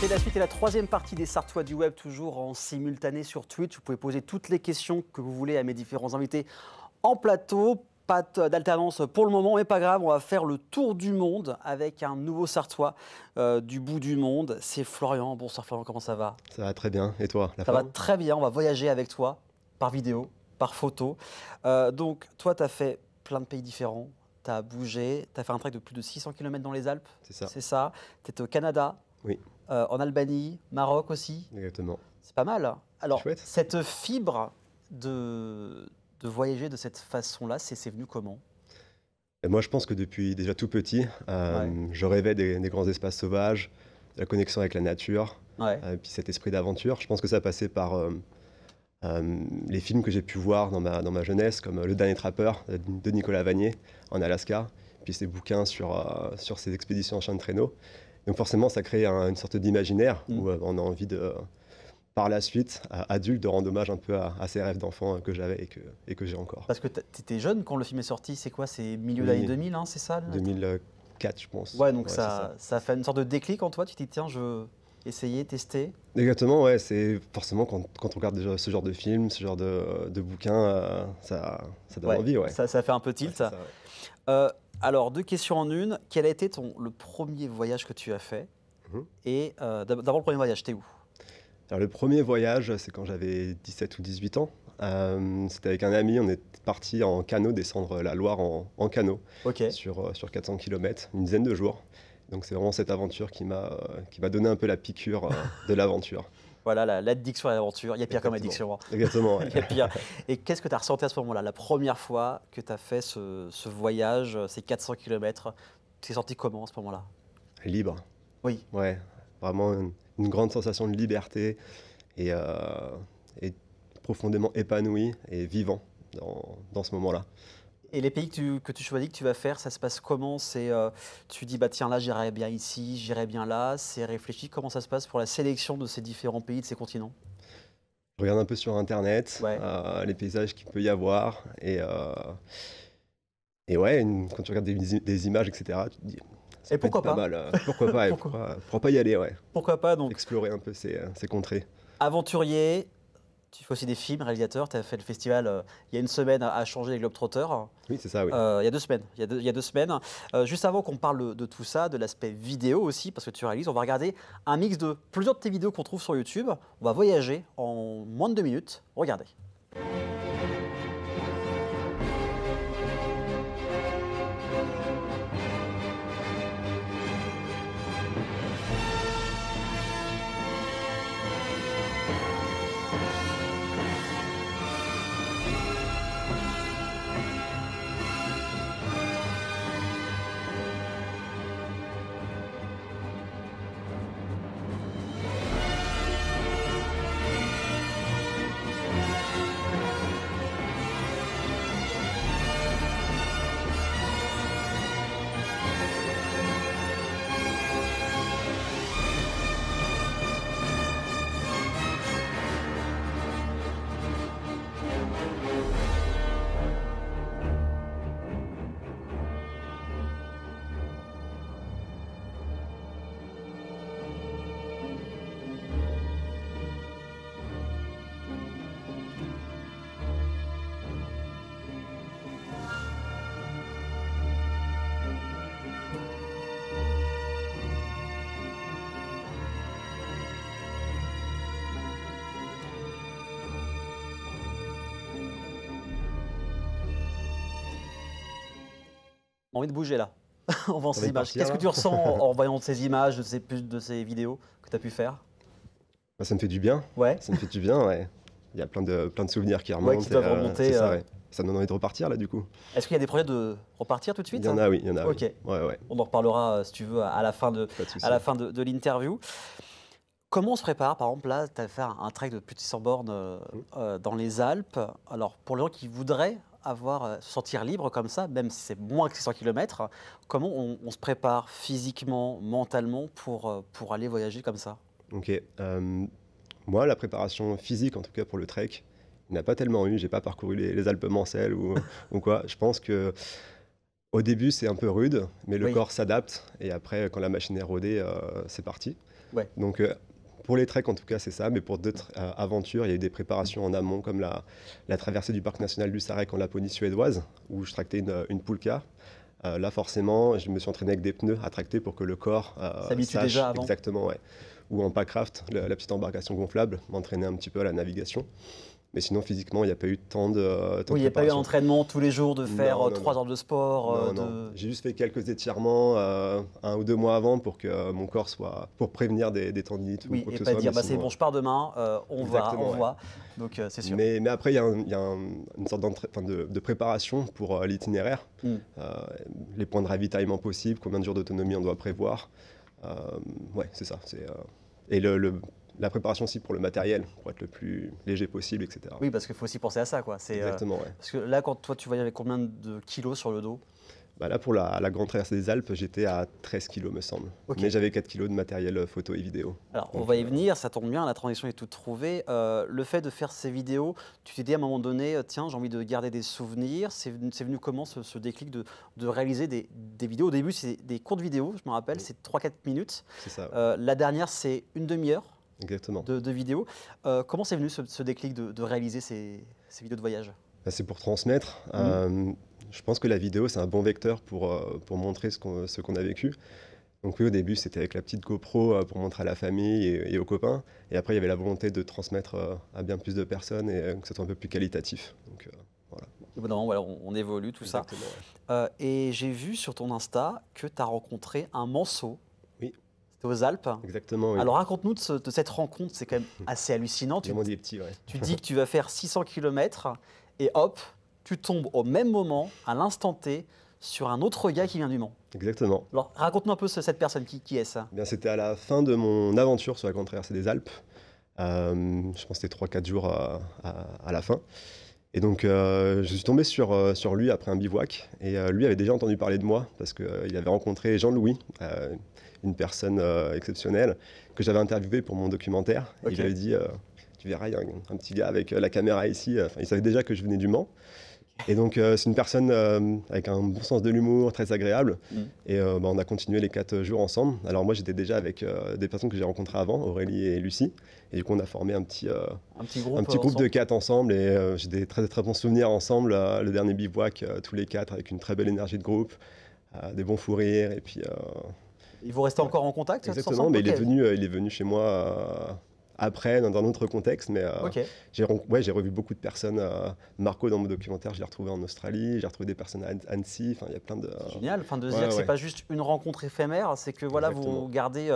C'est la suite et la troisième partie des Sartois du Web, toujours en simultané sur Twitch. Vous pouvez poser toutes les questions que vous voulez à mes différents invités en plateau. Pas d'alternance pour le moment, mais pas grave, on va faire le tour du monde avec un nouveau Sartois du bout du monde. C'est Florian. Bonsoir Florian, comment ça va? Ça va très bien. Et toi, la Ça va forme? très bien, on va voyager avec toi par vidéo, par photo. Donc toi, tu as fait plein de pays différents, tu as bougé, tu as fait un trek de plus de 600 km dans les Alpes. C'est ça. C'est ça. Tu étais au Canada, Oui, en Albanie, Maroc aussi. exactement. C'est pas mal. Alors, Chouette. cette fibre de voyager de cette façon-là, c'est venu comment? Et moi, je pense que depuis déjà tout petit, je rêvais des grands espaces sauvages, de la connexion avec la nature, Ouais. puis cet esprit d'aventure. Je pense que ça passait par les films que j'ai pu voir dans ma jeunesse, comme Le Dernier Trappeur de Nicolas Vanier en Alaska, puis ces bouquins sur ces expéditions en chien de traîneau. Donc forcément, ça crée une sorte d'imaginaire où on a envie de, par la suite, adulte, de rendre hommage un peu à ces rêves d'enfant que j'avais et que j'ai encore. Parce que tu étais jeune quand le film est sorti, c'est quoi? C'est milieu Oui. d'année 2000, hein, c'est ça? 2004, je pense. Ouais, donc c'est ça a fait une sorte de déclic en toi. Tu t'es dit, tiens, je veux essayer, tester. Exactement, ouais, c'est forcément quand on regarde déjà ce genre de film, ce genre de bouquin, ça donne envie, ouais. Ça fait un peu tilt. Ouais, c'est ça, ouais. Alors, deux questions en une. Quel a été le premier voyage que tu as fait? Mhm. Et d'abord, le premier voyage, t'es où? Alors le premier voyage, c'est quand j'avais 17 ou 18 ans. C'était avec un ami, on est parti en canot, descendre la Loire en canot Ok. sur 400 km, une dizaine de jours. Donc c'est vraiment cette aventure qui m'a donné un peu la piqûre de l'aventure. Voilà, l'addiction à l'aventure. Il y a pire comme addiction, hein. Exactement, ouais. Il y a pire. Et qu'est-ce que tu as ressenti à ce moment-là? La première fois que tu as fait ce voyage, ces 400 km, tu t'es senti comment à ce moment-là? Libre, Oui. ouais. Vraiment une grande sensation de liberté et profondément épanoui et vivant dans ce moment-là. Et les pays que tu choisis, que tu vas faire, ça se passe comment? Tu dis, bah tiens, là, j'irai bien ici, j'irai bien là. C'est réfléchi. Comment ça se passe pour la sélection de ces différents pays, de ces continents? Je regarde un peu sur Internet, Ouais. les paysages qu'il peut y avoir et ouais, quand tu regardes des images, etc., tu te dis, ça Et peut être pourquoi pas pas? mal. Pourquoi pas, et pourquoi pas y aller, ouais. Pourquoi pas? Donc, Explorer un peu ces contrées. aventurier, tu fais aussi des films, réalisateur. Tu as fait le festival il y a une semaine à changer les Globetrotters. Oui, c'est ça, oui. Il y a 2 semaines. Il y a 2 semaines. Juste avant qu'on parle de tout ça, de l'aspect vidéo aussi, parce que tu réalises, on va regarder un mix de plusieurs de tes vidéos qu'on trouve sur YouTube. On va voyager en moins de 2 minutes. Regardez. Envie de bouger là, en voyant ces Envie de images. partir, Qu'est-ce que là tu ressens en voyant ces images, de ces vidéos que tu as pu faire? Bah, ça me fait du bien. Ouais. Ça me fait du bien, ouais. Il y a plein de souvenirs qui remontent. Qui doivent remonter, C'est ça, ouais. Ça me donne envie de repartir, là, du coup. Est-ce qu'il y a des projets de repartir tout de suite? Il y en a, oui, il y en a, oui. Ok. Ouais. On en reparlera, si tu veux, à la fin de, Pas de souci. de l'interview. Comment on se prépare? Par exemple, là, tu as fait un trek de plus de 600 bornes dans les Alpes. Alors, pour les gens qui voudraient se sentir libre comme ça, même si c'est moins que 600 km, comment on se prépare physiquement, mentalement pour aller voyager comme ça? Ok. Moi, la préparation physique, en tout cas pour le trek, il n'y en a pas tellement eu. J'ai pas parcouru les Alpes Mancelles ou quoi. Je pense que au début, c'est un peu rude, mais le Oui. corps s'adapte. Et après, quand la machine est rodée, c'est parti. Ouais. Donc, pour les treks, en tout cas, c'est ça. Mais pour d'autres aventures, il y a eu des préparations en amont, comme la traversée du parc national du Sarek en Laponie suédoise, où je tractais une poulka. Là, forcément, je me suis entraîné avec des pneus à tracter pour que le corps S'habitue sache déjà avant. exactement, ouais. Ou en packraft, la petite embarcation gonflable, m'entraîner un petit peu à la navigation. Mais sinon, physiquement, il n'y a pas eu tant de Oui, il n'y a pas eu un préparation. entraînement tous les jours de faire Non, non, 3 non. heures de sport. Non, non. J'ai juste fait quelques étirements 1 ou 2 mois avant pour que mon corps soit. Pour prévenir des tendinites ou Oui, quoi et que ce pas soit. dire Mais bah, c'est sinon, bon, je pars demain, on exactement, ouais. voit. Donc c'est sûr. Mais après, il y a une sorte de préparation pour l'itinéraire. Mm. Euh, les points de ravitaillement possibles, combien de jours d'autonomie on doit prévoir. Ouais, c'est ça. Et la préparation aussi pour le matériel, pour être le plus léger possible, etc. Oui, parce qu'il faut aussi penser à ça, quoi. Exactement, ouais. Parce que là, quand toi, tu voyages avec combien de kilos sur le dos? Bah là, pour la grande traversée des Alpes, j'étais à 13 kilos, me semble. Ok. Mais j'avais 4 kilos de matériel photo et vidéo. Alors, on Donc, va y venir, ça tombe bien, la transition est toute trouvée. Le fait de faire ces vidéos, tu t'es dit à un moment donné, tiens, j'ai envie de garder des souvenirs. C'est venu comment ce déclic de réaliser des vidéos? Au début, c'est des courtes vidéos, je me rappelle, Oui. c'est 3-4 minutes. c'est ça, ouais. La dernière, c'est une demi-heure Exactement. de vidéos. Comment c'est venu ce déclic de réaliser ces vidéos de voyage? Bah, c'est pour transmettre. Je pense que la vidéo, c'est un bon vecteur pour montrer ce qu'on a vécu. Donc oui, au début, c'était avec la petite GoPro pour montrer à la famille et aux copains. Et après, il y avait la volonté de transmettre à bien plus de personnes et que ce soit un peu plus qualitatif. Donc voilà. Au bout d'un moment, voilà, on évolue, tout ça. Exactement, ouais. Et j'ai vu sur ton Insta que tu as rencontré un manceau. Oui. C'était aux Alpes. Exactement, oui. Alors raconte-nous de cette rencontre, c'est quand même assez hallucinant. Le monde est petit, ouais. Tu dis que tu vas faire 600 km et hop, tu tombes au même moment, à l'instant T, sur un autre gars qui vient du Mans. Exactement. Alors raconte-nous un peu cette personne, qui est ça? Eh bien, c'était à la fin de mon aventure sur la grande traversée des Alpes. Je pense que c'était 3-4 jours à la fin. Et donc, je suis tombé sur lui après un bivouac. Et lui avait déjà entendu parler de moi parce qu'il avait rencontré Jean-Louis, une personne exceptionnelle, que j'avais interviewé pour mon documentaire. Et Ok. il avait dit, tu verras, il y a un petit gars avec la caméra ici. Enfin, il savait déjà que je venais du Mans. Et donc, c'est une personne avec un bon sens de l'humour, très agréable. Et on a continué les 4 jours ensemble. Alors moi, j'étais déjà avec des personnes que j'ai rencontrées avant, Aurélie et Lucie. Et du coup, on a formé un petit groupe de 4 ensemble. Et j'ai des très, très bons souvenirs ensemble. Le dernier bivouac, tous les 4, avec une très belle énergie de groupe, des bons fous rires. Et puis, Ils vont rester encore en contact? tous exactement, ensemble? mais Ok. il est venu chez moi après, dans un autre contexte. Mais Ok. j'ai revu beaucoup de personnes. Marco, dans mon documentaire, je l'ai retrouvé en Australie. J'ai retrouvé des personnes à Annecy. Enfin, il y a plein de. Génial, enfin de se Ouais, dire que c'est ouais. pas juste une rencontre éphémère, c'est que voilà, Exactement. vous gardez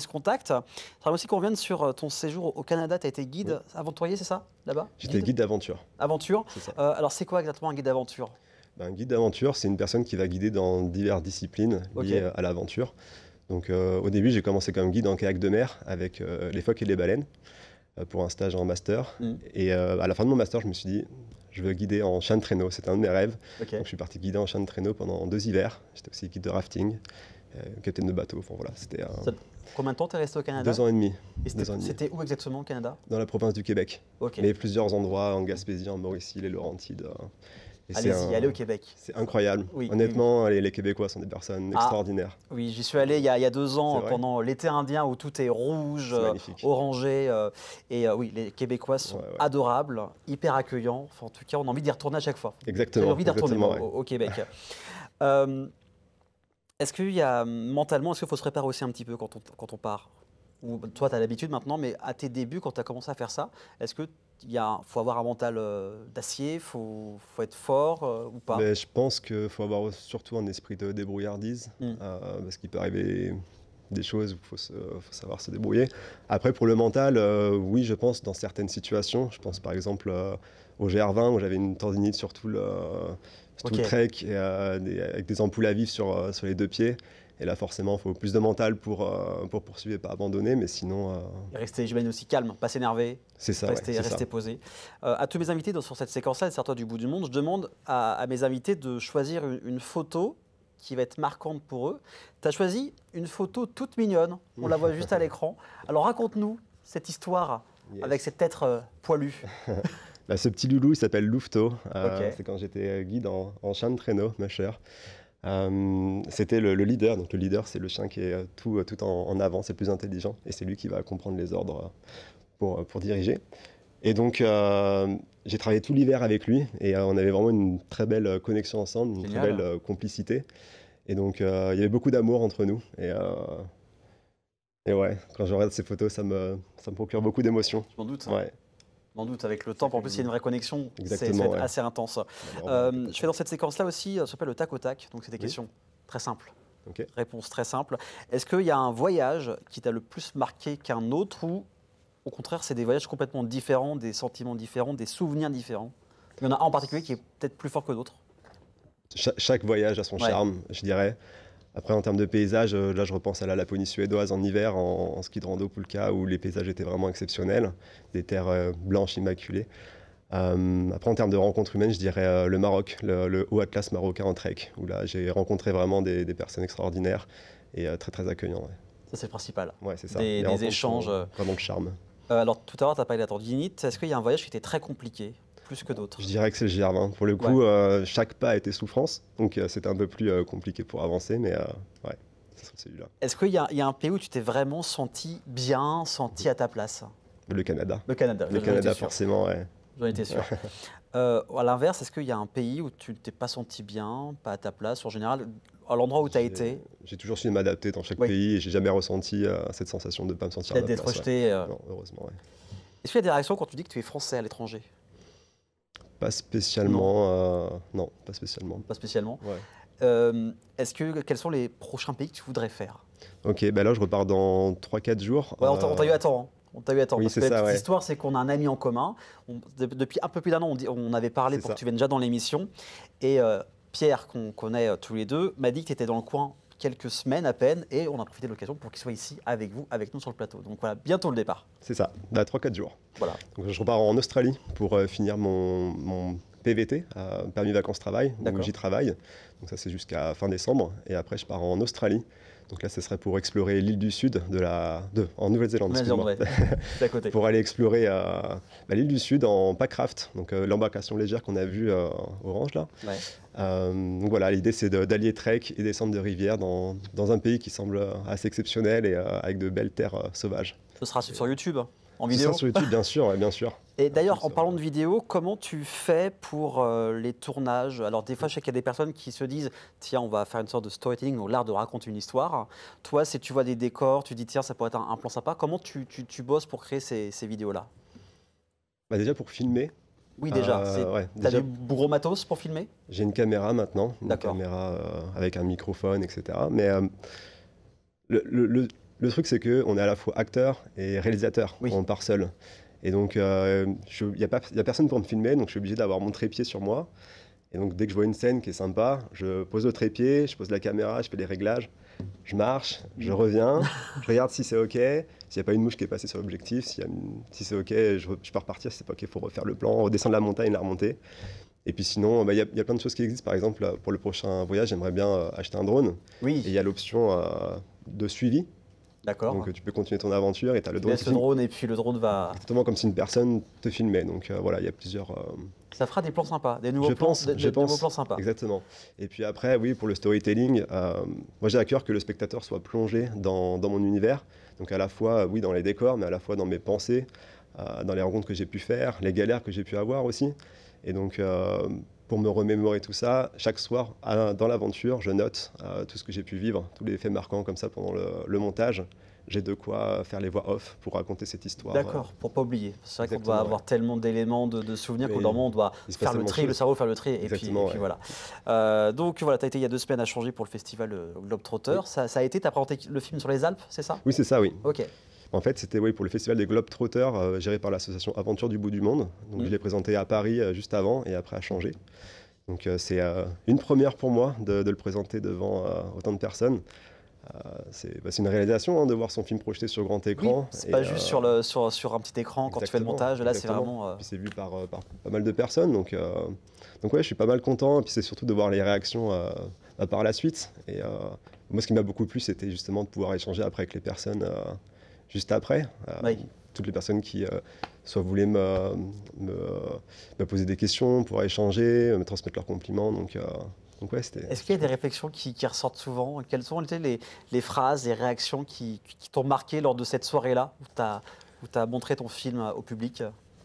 ce contact. J'aimerais aussi qu'on revienne sur ton séjour au Canada. Tu as été guide aventurier, c'est ça, là-bas? J'étais guide d'aventure, Aventure. c'est ça. Alors c'est quoi exactement un guide d'aventure? Un guide d'aventure, c'est une personne qui va guider dans diverses disciplines liées à l'aventure. Donc au début, j'ai commencé comme guide en kayak de mer avec les phoques et les baleines pour un stage en master. Et à la fin de mon master, je me suis dit, je veux guider en chien de traîneau. C'était un de mes rêves. Ok. Donc je suis parti guider en chien de traîneau pendant 2 hivers. J'étais aussi guide de rafting, capitaine de bateau. Enfin voilà, c'était Combien de temps t'es resté au Canada? 2 ans et demi. Et 2 ans et demi. c'était où exactement au Canada? Dans la province du Québec. Ok. Mais plusieurs endroits, en Gaspésie, en Mauricie, les Laurentides. Et Allez au Québec. C'est incroyable. Oui, Honnêtement, les Québécois sont des personnes extraordinaires. Oui, j'y suis allé il y a 2 ans C'est vrai. pendant l'été indien où tout est rouge, C'est magnifique. orangé. Oui, les Québécois sont Ouais, ouais. adorables, hyper accueillants. Enfin, en tout cas, on a envie d'y retourner à chaque fois. Exactement. J'ai envie d'y retourner moi, exactement, ouais. au Québec. Euh, est-ce qu'il y a mentalement, est-ce qu'il faut se préparer aussi un petit peu quand on part? Ou toi, tu as l'habitude maintenant, mais à tes débuts, quand tu as commencé à faire ça, est-ce qu'il faut avoir un mental d'acier, faut être fort ou pas? Mais je pense qu'il faut avoir surtout un esprit de débrouillardise, parce qu'il peut arriver des choses où il faut savoir se débrouiller. Après, pour le mental, oui, je pense dans certaines situations. Je pense par exemple au GR20 où j'avais une tendinite sur tout le trek et, avec des ampoules à vivre sur les 2 pieds. Et là, forcément, il faut plus de mental pour poursuivre et pas abandonner, mais sinon... Et rester, j'imagine, aussi calme, pas s'énerver, c'est ça, rester posé. À tous mes invités sur cette séquence-là, Sers-toi du bout du monde, je demande à mes invités de choisir une photo qui va être marquante pour eux. Tu as choisi une photo toute mignonne, on la voit juste à l'écran. Alors raconte-nous cette histoire avec cet être poilu. Ce petit loulou, il s'appelle Louveteau. C'est quand j'étais guide en chien de traîneau, musher. C'était le leader. Donc le leader, c'est le chien qui est tout en avant, c'est le plus intelligent. Et c'est lui qui va comprendre les ordres pour diriger. Et donc, j'ai travaillé tout l'hiver avec lui. Et on avait vraiment une très belle connexion ensemble, une très Génial. belle complicité. Et donc, il y avait beaucoup d'amour entre nous. Et ouais, quand je regarde ces photos, ça me procure beaucoup d'émotions. Je m'en doute. Ouais, Je m'en doute, avec le temps, en plus il y a une vraie connexion, ça va exactement, être ouais. assez intense. On en reparlera peut-être Je fais dans cette séquence-là aussi, ça s'appelle le tac au tac, donc c'est des Oui. questions très simples. Ok. Réponse très simple. Est-ce qu'il y a un voyage qui t'a le plus marqué qu'un autre ou au contraire c'est des voyages complètement différents, des sentiments différents, des souvenirs différents? Il y en a un en particulier qui est peut-être plus fort que d'autres. Chaque voyage a son Ouais. charme, je dirais. Après, en termes de paysage, là, je repense à la Laponie suédoise en hiver, en ski de rando Pulka, où les paysages étaient vraiment exceptionnels, des terres blanches immaculées. Après, en termes de rencontres humaines, je dirais le Maroc, le Haut Atlas marocain en trek, où là, j'ai rencontré vraiment des personnes extraordinaires et très, très accueillants. Ouais, Ça c'est le principal. ouais, c'est ça. Des Les rencontres échanges. sont vraiment le charme. Alors tout à l'heure tu as parlé de la tendinite, est-ce qu'il y a un voyage qui était très compliqué, plus que d'autres? Je dirais que c'est le GR20. Pour le coup, chaque pas a été souffrance, donc c'était un peu plus compliqué pour avancer, mais ouais, ce serait celui-là. Est-ce qu'il y a un pays où tu t'es vraiment senti bien, senti à ta place? Le Canada. Le Canada, Le j'en Canada, étais sûr. forcément, ouais. J'en étais sûr. À l'inverse, est-ce qu'il y a un pays où tu ne t'es pas senti bien, pas à ta place? En général, à l'endroit où tu as été, J'ai toujours su m'adapter dans chaque Oui. pays et j'ai jamais ressenti cette sensation de ne pas me sentir à ma d'être place. rejeté. Non, heureusement, ouais. Est-ce qu'il y a des réactions quand tu dis que tu es français à l'étranger? Pas spécialement. Non, pas spécialement. Pas spécialement. Ouais. Quels sont les prochains pays que tu voudrais faire? Ok, bah là je repars dans 3-4 jours. Ouais, on t'a eu à temps. Hein. On t'a eu à temps. Oui, Parce que c'est la ça, petite ouais. histoire, c'est qu'on a un ami en commun. Depuis un peu plus d'un an, on avait parlé C'est pour ça. que tu viennes déjà dans l'émission. Et Pierre, qu'on connaît tous les deux, m'a dit que tu étais dans le coin quelques semaines à peine. Et on a profité de l'occasion pour qu'il soit ici avec vous, avec nous sur le plateau. Donc voilà, bientôt le départ. C'est ça, bah, 3-4 jours. Voilà. Donc je repars en Australie pour finir mon PVT, permis vacances-travail, où D'accord. j'y travaille. Donc ça c'est jusqu'à fin décembre. Et après je pars en Australie. Donc là ce serait pour explorer l'île du Sud en Nouvelle-Zélande. Nouvelle-Zélande, excuse-moi. ouais. C'est à côté. Pour aller explorer l'île du Sud en packraft, donc l'embarcation légère qu'on a vue orange là. Ouais. Donc voilà, l'idée c'est d'allier trek et descente de rivière dans un pays qui semble assez exceptionnel et avec de belles terres sauvages. Ce sera sur YouTube, en Ce vidéo. sera sur YouTube, bien sûr, ouais, bien sûr. Et d'ailleurs, en Sur- parlant de vidéo, comment tu fais pour les tournages? Alors des fois, je sais qu'il y a des personnes qui se disent, tiens, on va faire une sorte de storytelling, ou l'art de raconter une histoire. Toi, si tu vois des décors, tu dis, tiens, ça pourrait être un plan sympa. Comment tu bosses pour créer ces vidéos-là? Bah, déjà pour filmer, Oui, déjà. ouais, T'as déjà, du gros matos pour filmer? j'ai une caméra maintenant, une D'accord. caméra avec un microphone, etc. Mais le truc c'est qu'on est à la fois acteur et réalisateur, Oui. on part seul. Et donc, il n'y a personne pour me filmer, donc je suis obligé d'avoir mon trépied sur moi. Et donc, dès que je vois une scène qui est sympa, je pose le trépied, je pose la caméra, je fais les réglages, je marche, je reviens, je regarde si c'est OK, s'il n'y a pas une mouche qui est passée sur l'objectif, si c'est OK, je peux repartir, si c'est pas OK, il faut refaire le plan, redescendre la montagne, la remonter. Et puis sinon, bah, il y a plein de choses qui existent. Par exemple, pour le prochain voyage, j'aimerais bien acheter un drone. Et il Oui, y a l'option de suivi. d'accord. Donc, tu peux continuer ton aventure et tu as le Tu drone laisses qui le filme. drone et puis le drone va... Exactement comme si une personne te filmait. Donc voilà, il y a plusieurs. Ça fera des plans sympas, des nouveaux Je plans, pense, des je pense. nouveaux plans sympas. Exactement. Et puis après, oui, pour le storytelling, moi j'ai à cœur que le spectateur soit plongé dans mon univers. Donc à la fois, oui, dans les décors, mais à la fois dans mes pensées, dans les rencontres que j'ai pu faire, les galères que j'ai pu avoir aussi. Et donc, pour me remémorer tout ça, chaque soir, dans l'aventure, je note tout ce que j'ai pu vivre, tous les faits marquants comme ça pendant le montage. J'ai de quoi faire les voix off pour raconter cette histoire. D'accord, pour pas oublier. C'est vrai qu'on Exactement, doit avoir tellement d'éléments de souvenirs qu'au Oui, bout d'un moment, on doit il se passe faire le tellement de tri, le choses. cerveau faire le tri, et puis Exactement, ouais. voilà. Donc voilà, tu as été il y a 2 semaines à changer pour le festival Globetrotter. Oui. Ça a été, tu as présenté le film sur les Alpes, c'est ça? Oui, c'est ça, oui. Ok, En fait, c'était oui, pour le festival des Globetrotters, géré par l'association Aventure du bout du monde. Donc, Mm. je l'ai présenté à Paris juste avant et après à Changé. Donc, c'est une première pour moi de le présenter devant autant de personnes. C'est une réalisation hein, de voir son film projeté sur grand oui, écran. c'est Et, pas juste sur un petit écran quand tu fais le exactement, montage. Là, c'est exactement. vraiment. Puis c'est vu par pas mal de personnes. Donc ouais, je suis pas mal content. Et puis c'est surtout de voir les réactions par la suite. Et moi, ce qui m'a beaucoup plu, c'était justement de pouvoir échanger après avec les personnes juste après. Oui. Toutes les personnes qui soit voulaient me poser des questions, pouvoir échanger, me transmettre leurs compliments. Donc Donc ouais, c'était Est-ce qu'il y a des réflexions qui ressortent souvent? Quelles ont été les phrases, les réactions qui t'ont marqué lors de cette soirée-là où tu as montré ton film au public?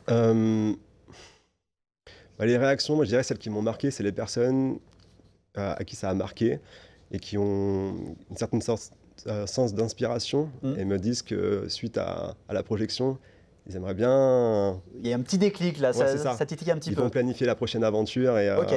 Hem, bah, les réactions, moi je dirais celles qui m'ont marqué, c'est les personnes, à qui ça a marqué et qui ont une certaine sens d'inspiration Mmh. et me disent que suite à la projection, ils aimeraient bien. Il y a un petit déclic là, Ouais, c'est ça ça. titille un petit Ils vont peu. planifier la prochaine aventure OK.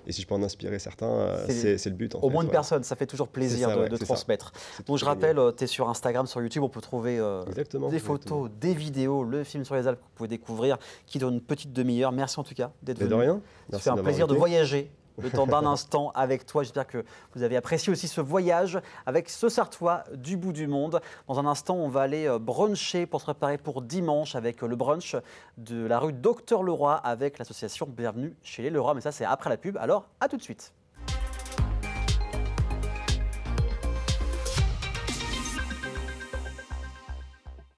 et si je peux en inspirer certains, C'est c'est le but en au fait, moins une ouais. personne, ça fait toujours C'est plaisir ça, ouais, de c'est ça. transmettre. C'est Donc tout je est gagné. rappelle, tu es sur Instagram, sur YouTube, on peut trouver Exactement, des exactement. photos, des vidéos, le film sur les Alpes que vous pouvez découvrir, qui dure une petite demi-heure. Merci en tout cas d'être Mais de venu. rien, Ça merci fait de un m'avoir plaisir de invité. voyager le temps d'un instant avec toi. J'espère que vous avez apprécié aussi ce voyage avec ce Sartois du bout du monde. Dans un instant, on va aller bruncher pour se préparer pour dimanche avec le brunch de la rue Docteur Leroy avec l'association Bienvenue chez les Leroy. Mais ça, c'est après la pub. Alors, à tout de suite.